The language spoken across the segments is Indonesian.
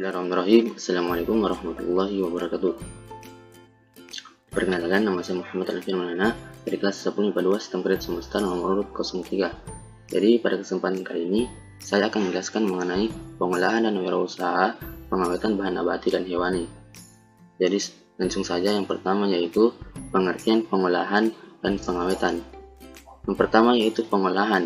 Bismillahirrahmanirrahim. Assalamualaikum warahmatullahi wabarakatuh. Perkenalkan, nama saya Muhammad Alfian Maulana dari kelas 10 IPA 2 sistem kredit semesta nomor urut 03. Jadi pada kesempatan kali ini saya akan menjelaskan mengenai pengolahan dan wirausaha pengawetan bahan nabati dan hewani. Jadi langsung saja, yang pertama yaitu pengertian pengolahan dan pengawetan. Yang pertama yaitu pengolahan.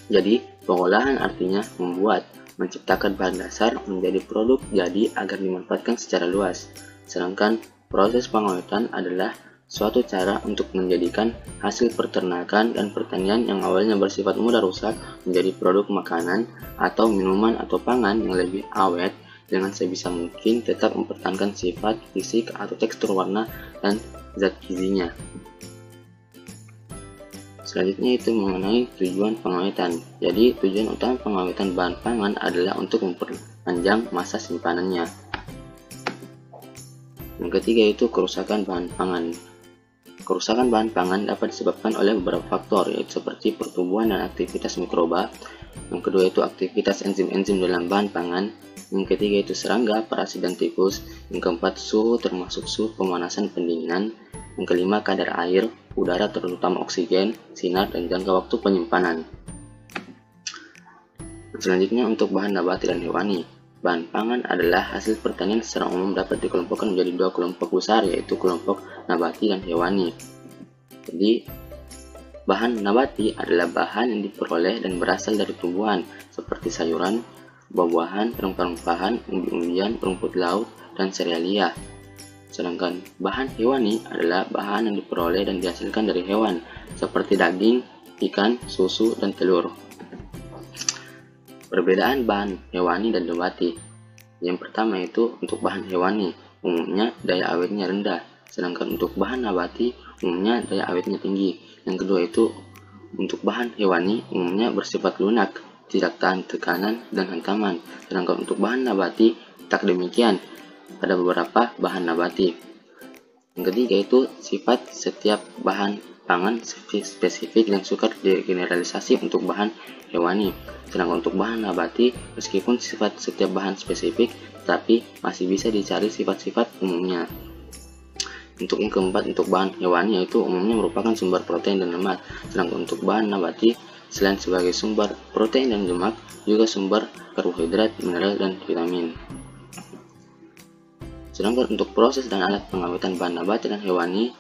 Jadi pengolahan artinya membuat, menciptakan bahan dasar menjadi produk jadi agar dimanfaatkan secara luas. Sedangkan proses pengawetan adalah suatu cara untuk menjadikan hasil peternakan dan pertanian yang awalnya bersifat mudah rusak menjadi produk makanan atau minuman atau pangan yang lebih awet dengan sebisa mungkin tetap mempertahankan sifat fisik atau tekstur warna dan zat gizinya. Selanjutnya itu mengenai tujuan pengawetan. Jadi tujuan utama pengawetan bahan pangan adalah untuk memperpanjang masa simpanannya. Yang ketiga itu kerusakan bahan pangan. Kerusakan bahan pangan dapat disebabkan oleh beberapa faktor, yaitu seperti pertumbuhan dan aktivitas mikroba. Yang kedua itu aktivitas enzim-enzim dalam bahan pangan. Yang ketiga itu serangga, parasit, dan tikus. Yang keempat suhu, termasuk suhu pemanasan pendinginan. Yang kelima kadar air, udara terutama oksigen, sinar, dan jangka waktu penyimpanan. Selanjutnya untuk bahan nabati dan hewani. Bahan pangan adalah hasil pertanian secara umum dapat dikelompokkan menjadi dua kelompok besar, yaitu kelompok nabati dan hewani. Jadi bahan nabati adalah bahan yang diperoleh dan berasal dari tumbuhan seperti sayuran, buah-buahan, rempah-rempahan, umbi-umbian, rumput laut, dan serealia. Sedangkan bahan hewani adalah bahan yang diperoleh dan dihasilkan dari hewan seperti daging, ikan, susu, dan telur. Perbedaan bahan hewani dan nabati. Yang pertama itu untuk bahan hewani umumnya daya awetnya rendah, sedangkan untuk bahan nabati umumnya daya awetnya tinggi. Yang kedua itu untuk bahan hewani umumnya bersifat lunak, tidak tahan tekanan dan hantaman, sedangkan untuk bahan nabati tak demikian pada beberapa bahan nabati. Yang ketiga itu sifat setiap bahan pangan spesifik dan sukar digeneralisasi untuk bahan hewani. Sedangkan untuk bahan nabati, meskipun sifat setiap bahan spesifik, tapi masih bisa dicari sifat-sifat umumnya. Untuk yang keempat, untuk bahan hewani yaitu umumnya merupakan sumber protein dan lemak. Sedangkan untuk bahan nabati, selain sebagai sumber protein dan lemak, juga sumber karbohidrat, mineral, dan vitamin. Sedangkan untuk proses dan alat pengawetan bahan nabati dan hewani,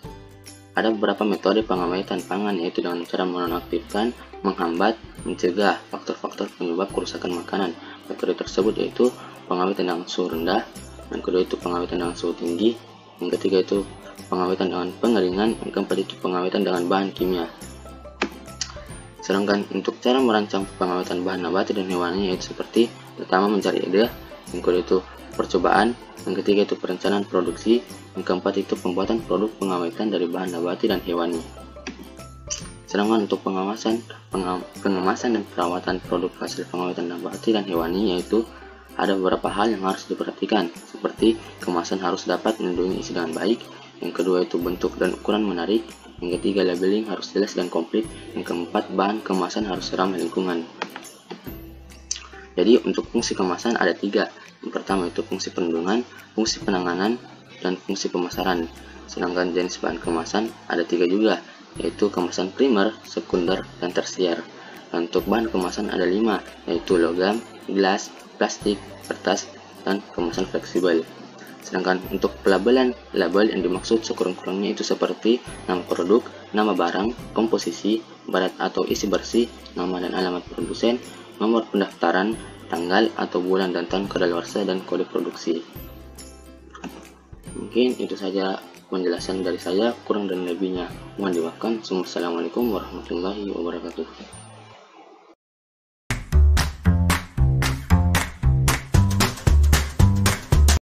ada beberapa metode pengawetan pangan, yaitu dengan cara menonaktifkan, menghambat, mencegah faktor-faktor penyebab kerusakan makanan. Metode tersebut yaitu pengawetan dengan suhu rendah, yang kedua itu pengawetan dengan suhu tinggi, yang ketiga itu pengawetan dengan pengeringan, yang keempat itu pengawetan dengan bahan kimia. Sedangkan untuk cara merancang pengawetan bahan nabati dan hewani yaitu seperti pertama mencari ide, yang kedua itu percobaan, yang ketiga itu perencanaan produksi, yang keempat itu pembuatan produk pengawetan dari bahan nabati dan hewani. Sedangkan untuk pengemasan dan perawatan produk hasil pengawetan nabati dan hewani yaitu ada beberapa hal yang harus diperhatikan, seperti kemasan harus dapat melindungi isi dengan baik, yang kedua itu bentuk dan ukuran menarik, yang ketiga labeling harus jelas dan komplit, yang keempat bahan kemasan harus ramah lingkungan. Jadi untuk fungsi kemasan ada tiga. Yang pertama itu fungsi perlindungan, fungsi penanganan, dan fungsi pemasaran. Sedangkan jenis bahan kemasan ada tiga juga, yaitu kemasan primer, sekunder, dan tersier. Dan untuk bahan kemasan ada 5, yaitu logam, gelas, plastik, kertas, dan kemasan fleksibel. Sedangkan untuk pelabelan, label yang dimaksud sekurang-kurangnya itu seperti nama produk, nama barang, komposisi, barat atau isi bersih, nama dan alamat produsen, nomor pendaftaran, tanggal atau bulan dan tahun kadaluarsa, dan kode produksi. Mungkin itu saja penjelasan dari saya, kurang dan lebihnya mohon dimaafkan. Assalamualaikum warahmatullahi wabarakatuh.